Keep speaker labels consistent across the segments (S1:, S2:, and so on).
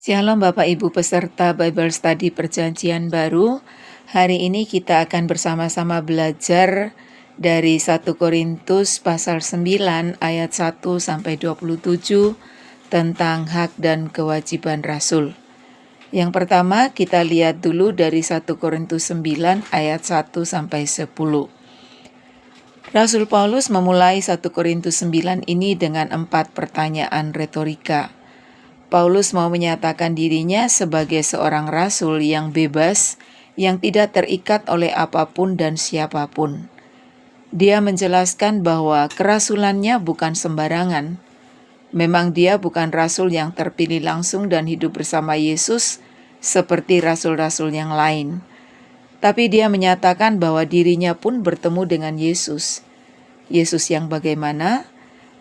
S1: Shalom Bapak Ibu peserta Bible Study Perjanjian Baru. Hari ini kita akan bersama-sama belajar dari 1 Korintus pasal 9 ayat 1 sampai 27 tentang hak dan kewajiban rasul. Yang pertama kita lihat dulu dari 1 Korintus 9 ayat 1 sampai 10. Rasul Paulus memulai 1 Korintus 9 ini dengan 4 pertanyaan retorika. Paulus mau menyatakan dirinya sebagai seorang rasul yang bebas, yang tidak terikat oleh apapun dan siapapun. Dia menjelaskan bahwa kerasulannya bukan sembarangan. Memang dia bukan rasul yang terpilih langsung dan hidup bersama Yesus seperti rasul-rasul yang lain. Tapi dia menyatakan bahwa dirinya pun bertemu dengan Yesus. Yesus yang bagaimana?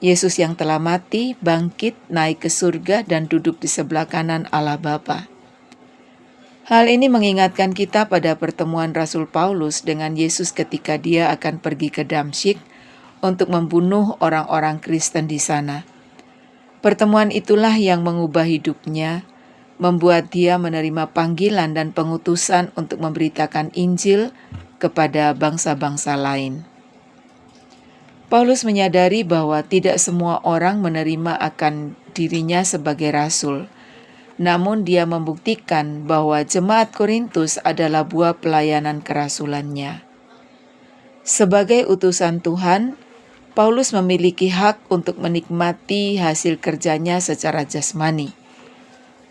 S1: Yesus yang telah mati, bangkit, naik ke surga, dan duduk di sebelah kanan Allah Bapa. Hal ini mengingatkan kita pada pertemuan Rasul Paulus dengan Yesus ketika dia akan pergi ke Damsyik untuk membunuh orang-orang Kristen di sana. Pertemuan itulah yang mengubah hidupnya, membuat dia menerima panggilan dan pengutusan untuk memberitakan Injil kepada bangsa-bangsa lain. Paulus menyadari bahwa tidak semua orang menerima akan dirinya sebagai rasul. Namun dia membuktikan bahwa jemaat Korintus adalah buah pelayanan kerasulannya. Sebagai utusan Tuhan, Paulus memiliki hak untuk menikmati hasil kerjanya secara jasmani.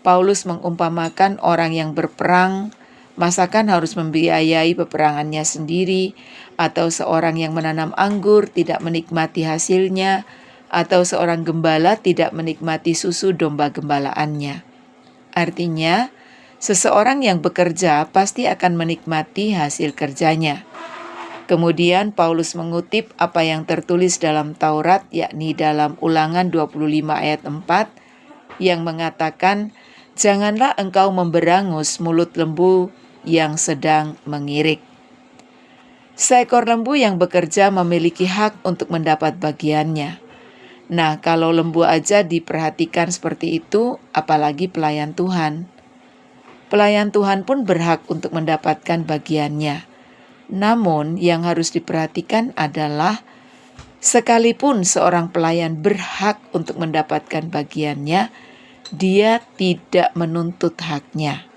S1: Paulus mengumpamakan orang yang berperang, masakan harus membiayai peperangannya sendiri, atau seorang yang menanam anggur tidak menikmati hasilnya, atau seorang gembala tidak menikmati susu domba gembalaannya. Artinya, seseorang yang bekerja pasti akan menikmati hasil kerjanya. Kemudian Paulus mengutip apa yang tertulis dalam Taurat, yakni dalam Ulangan 25 ayat 4, yang mengatakan, "Janganlah engkau memberangus mulut lembu yang sedang mengirik." Seekor lembu yang bekerja memiliki hak untuk mendapat bagiannya. Nah, kalau lembu aja diperhatikan seperti itu, apalagi pelayan Tuhan. Pelayan Tuhan pun berhak untuk mendapatkan bagiannya. Namun, yang harus diperhatikan adalah sekalipun seorang pelayan berhak untuk mendapatkan bagiannya, dia tidak menuntut haknya.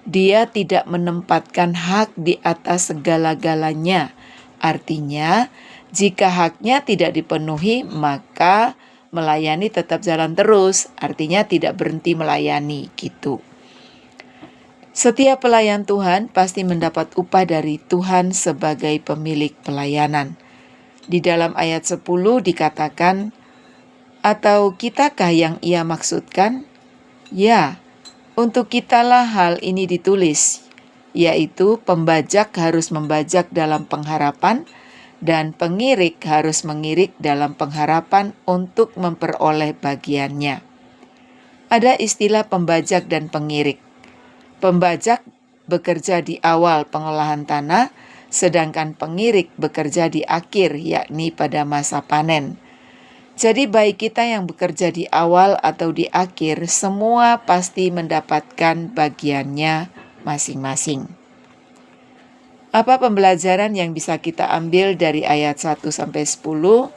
S1: Dia tidak menempatkan hak di atas segala-galanya. Artinya, jika haknya tidak dipenuhi, maka melayani tetap jalan terus. Artinya tidak berhenti melayani gitu. Setiap pelayan Tuhan pasti mendapat upah dari Tuhan sebagai pemilik pelayanan. Di dalam ayat 10 dikatakan, "Atau kitakah yang ia maksudkan? Ya, untuk kitalah hal ini ditulis, yaitu pembajak harus membajak dalam pengharapan, dan pengirik harus mengirik dalam pengharapan untuk memperoleh bagiannya." Ada istilah pembajak dan pengirik. Pembajak bekerja di awal pengolahan tanah, sedangkan pengirik bekerja di akhir, yakni pada masa panen. Jadi baik kita yang bekerja di awal atau di akhir, semua pasti mendapatkan bagiannya masing-masing. Apa pembelajaran yang bisa kita ambil dari ayat 1 sampai 10?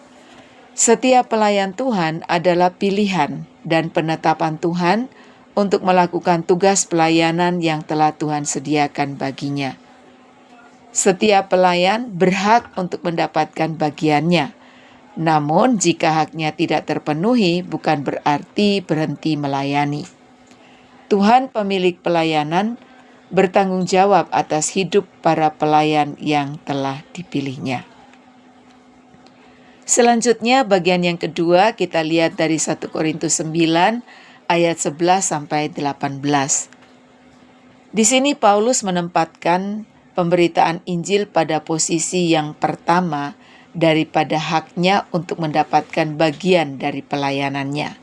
S1: Setiap pelayan Tuhan adalah pilihan dan penetapan Tuhan untuk melakukan tugas pelayanan yang telah Tuhan sediakan baginya. Setiap pelayan berhak untuk mendapatkan bagiannya. Namun jika haknya tidak terpenuhi, bukan berarti berhenti melayani. Tuhan pemilik pelayanan bertanggung jawab atas hidup para pelayan yang telah dipilihnya. Selanjutnya bagian yang kedua kita lihat dari 1 Korintus 9 ayat 11 sampai 18. Di sini Paulus menempatkan pemberitaan Injil pada posisi yang pertama daripada haknya untuk mendapatkan bagian dari pelayanannya.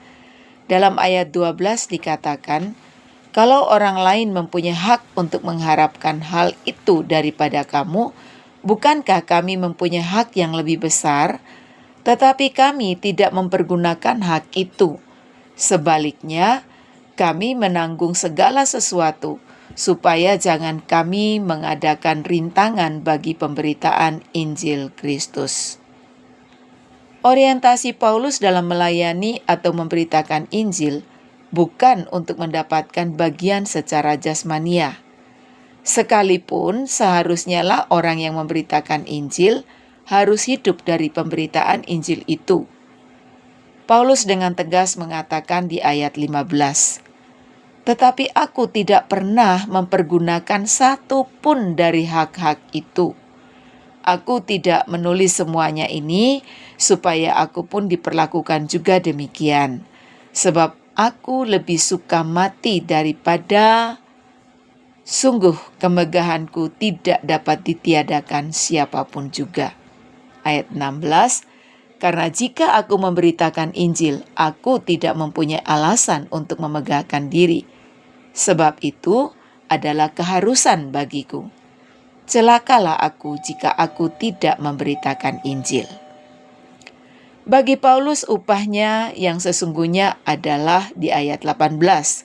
S1: Dalam ayat 12 dikatakan, "Kalau orang lain mempunyai hak untuk mengharapkan hal itu daripada kamu, bukankah kami mempunyai hak yang lebih besar? Tetapi kami tidak mempergunakan hak itu. Sebaliknya, Kami menanggung segala sesuatu, supaya jangan kami mengadakan rintangan bagi pemberitaan Injil Kristus. Orientasi Paulus dalam melayani atau memberitakan Injil bukan untuk mendapatkan bagian secara jasmania. Sekalipun seharusnya lah orang yang memberitakan Injil harus hidup dari pemberitaan Injil itu. Paulus dengan tegas mengatakan di ayat 15, "Tetapi aku tidak pernah mempergunakan satu pun dari hak-hak itu. Aku tidak menulis semuanya ini supaya aku pun diperlakukan juga demikian. Sebab aku lebih suka mati daripada sungguh kemegahanku tidak dapat ditiadakan siapapun juga." Ayat 16, "Karena jika aku memberitakan Injil, aku tidak mempunyai alasan untuk memegahkan diri. Sebab itu adalah keharusan bagiku. Celakalah aku jika aku tidak memberitakan Injil." Bagi Paulus upahnya yang sesungguhnya adalah di ayat 18.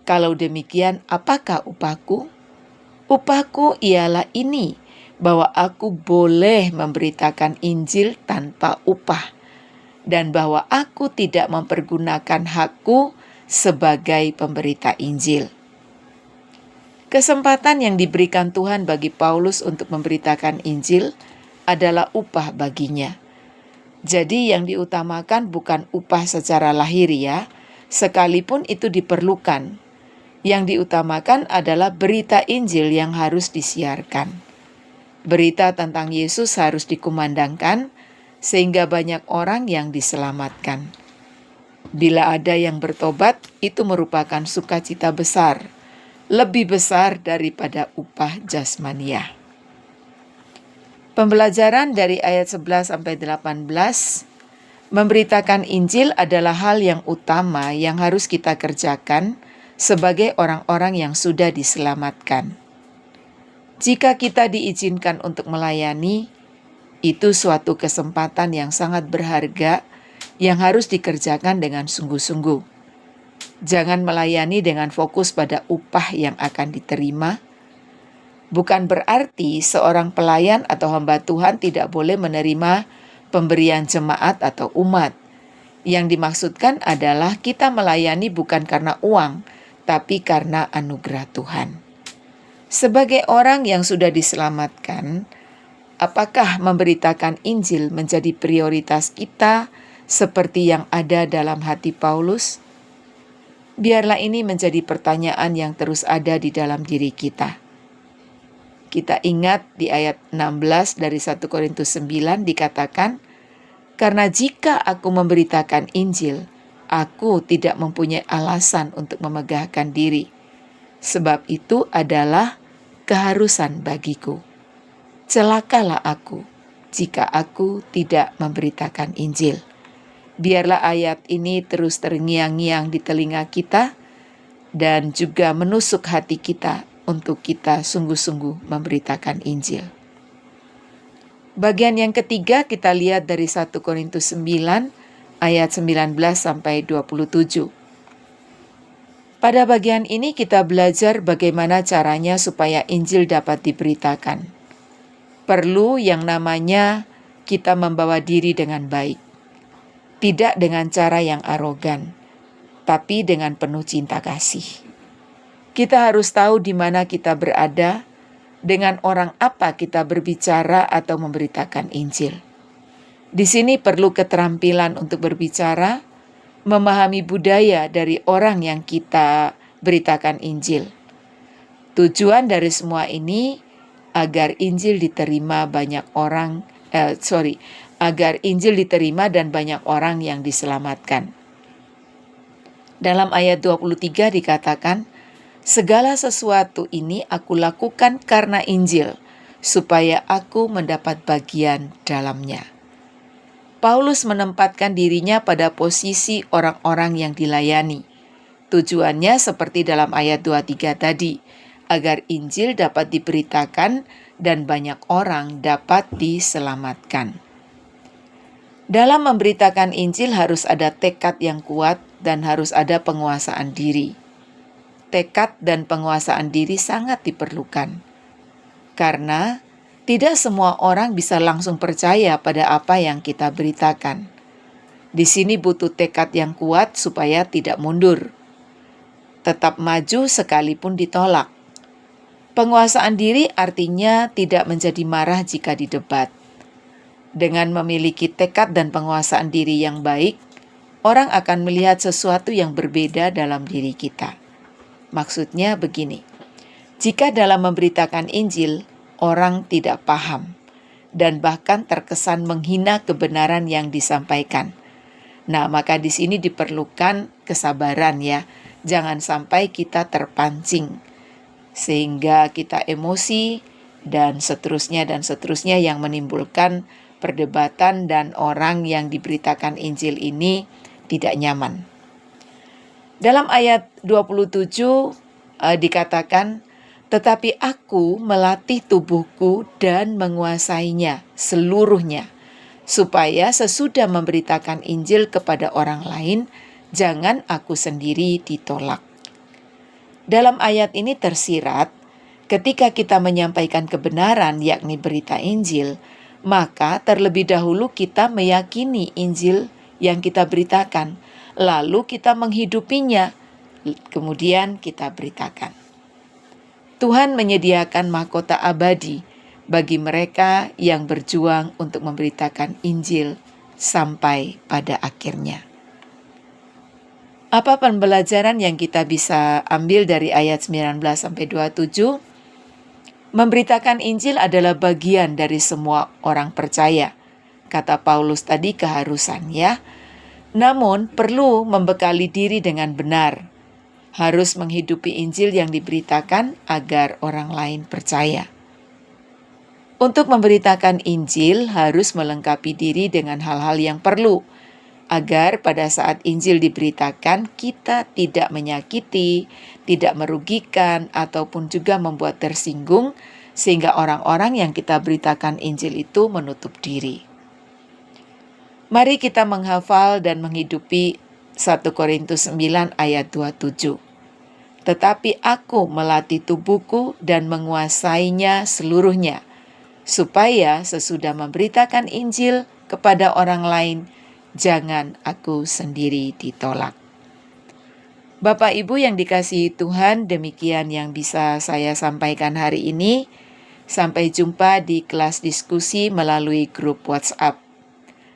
S1: "Kalau demikian, apakah upahku? Upahku ialah ini, bahwa aku boleh memberitakan Injil tanpa upah, dan bahwa aku tidak mempergunakan hakku sebagai pemberita Injil." Kesempatan yang diberikan Tuhan bagi Paulus untuk memberitakan Injil adalah upah baginya. Jadi yang diutamakan bukan upah secara lahiriah, sekalipun itu diperlukan. Yang diutamakan adalah berita Injil yang harus disiarkan. Berita tentang Yesus harus dikumandangkan sehingga banyak orang yang diselamatkan. Bila ada yang bertobat, itu merupakan sukacita besar, lebih besar daripada upah jasmania. Pembelajaran dari ayat 11 sampai 18, memberitakan Injil adalah hal yang utama yang harus kita kerjakan sebagai orang-orang yang sudah diselamatkan. Jika kita diizinkan untuk melayani, itu suatu kesempatan yang sangat berharga yang harus dikerjakan dengan sungguh-sungguh. Jangan melayani dengan fokus pada upah yang akan diterima. Bukan berarti seorang pelayan atau hamba Tuhan tidak boleh menerima pemberian jemaat atau umat. Yang dimaksudkan adalah kita melayani bukan karena uang, tapi karena anugerah Tuhan. Sebagai orang yang sudah diselamatkan, apakah memberitakan Injil menjadi prioritas kita seperti yang ada dalam hati Paulus? Biarlah ini menjadi pertanyaan yang terus ada di dalam diri kita. Kita ingat di ayat 16 dari 1 Korintus 9 dikatakan, "Karena jika aku memberitakan Injil, aku tidak mempunyai alasan untuk memegahkan diri. Sebab itu adalah keharusan bagiku. Celakalah aku jika aku tidak memberitakan Injil." Biarlah ayat ini terus terngiang-ngiang di telinga kita dan juga menusuk hati kita untuk kita sungguh-sungguh memberitakan Injil. Bagian yang ketiga kita lihat dari 1 Korintus 9 ayat 19 sampai 27. Pada bagian ini kita belajar bagaimana caranya supaya Injil dapat diberitakan. Perlu yang namanya kita membawa diri dengan baik. Tidak dengan cara yang arogan, tapi dengan penuh cinta kasih. Kita harus tahu di mana kita berada, dengan orang apa kita berbicara atau memberitakan Injil. Di sini perlu keterampilan untuk berbicara, memahami budaya dari orang yang kita beritakan Injil. Tujuan dari semua ini agar Injil diterima agar Injil diterima dan banyak orang yang diselamatkan. Dalam ayat 23 dikatakan, "Segala sesuatu ini aku lakukan karena Injil, supaya aku mendapat bagian dalamnya." Paulus menempatkan dirinya pada posisi orang-orang yang dilayani. Tujuannya seperti dalam ayat 23 tadi, agar Injil dapat diberitakan dan banyak orang dapat diselamatkan. Dalam memberitakan Injil harus ada tekad yang kuat dan harus ada penguasaan diri. tekad dan penguasaan diri sangat diperlukan. Karena tidak semua orang bisa langsung percaya pada apa yang kita beritakan. Di sini butuh tekad yang kuat supaya tidak mundur. Tetap maju sekalipun ditolak. Penguasaan diri artinya tidak menjadi marah jika didebat. Dengan memiliki tekad dan penguasaan diri yang baik, orang akan melihat sesuatu yang berbeda dalam diri kita. Maksudnya begini, jika dalam memberitakan Injil, orang tidak paham dan bahkan terkesan menghina kebenaran yang disampaikan. Nah, maka di sini diperlukan kesabaran ya. Jangan sampai kita terpancing sehingga kita emosi dan seterusnya yang menimbulkan perdebatan dan orang yang diberitakan Injil ini tidak nyaman. Dalam ayat 27 dikatakan, tetapi aku melatih tubuhku dan menguasainya seluruhnya, supaya sesudah memberitakan Injil kepada orang lain, jangan aku sendiri ditolak. Dalam ayat ini tersirat, ketika kita menyampaikan kebenaran yakni berita Injil, maka terlebih dahulu kita meyakini Injil yang kita beritakan, lalu kita menghidupinya, kemudian kita beritakan. Tuhan menyediakan mahkota abadi bagi mereka yang berjuang untuk memberitakan Injil sampai pada akhirnya. Apa pembelajaran yang kita bisa ambil dari ayat 19-27? Memberitakan Injil adalah bagian dari semua orang percaya. Kata Paulus tadi keharusan ya. Namun perlu membekali diri dengan benar. Harus menghidupi Injil yang diberitakan agar orang lain percaya. Untuk memberitakan Injil harus melengkapi diri dengan hal-hal yang perlu, agar pada saat Injil diberitakan kita tidak menyakiti, tidak merugikan, ataupun juga membuat tersinggung, sehingga orang-orang yang kita beritakan Injil itu menutup diri. Mari kita menghafal dan menghidupi 1 Korintus 9 ayat 27. Tetapi aku melatih tubuhku dan menguasainya seluruhnya, supaya sesudah memberitakan Injil kepada orang lain, jangan aku sendiri ditolak. Bapak Ibu yang dikasihi Tuhan, demikian yang bisa saya sampaikan hari ini. Sampai jumpa di kelas diskusi melalui grup WhatsApp.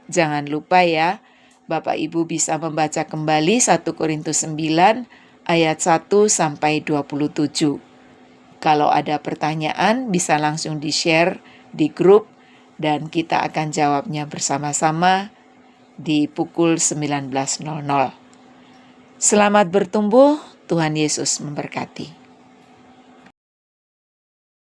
S1: Jangan lupa ya, Bapak Ibu bisa membaca kembali 1 Korintus 9 ayat 1-27. Kalau ada pertanyaan bisa langsung di-share di grup dan kita akan jawabnya bersama-sama di pukul 19.00. Selamat bertumbuh, Tuhan Yesus memberkati.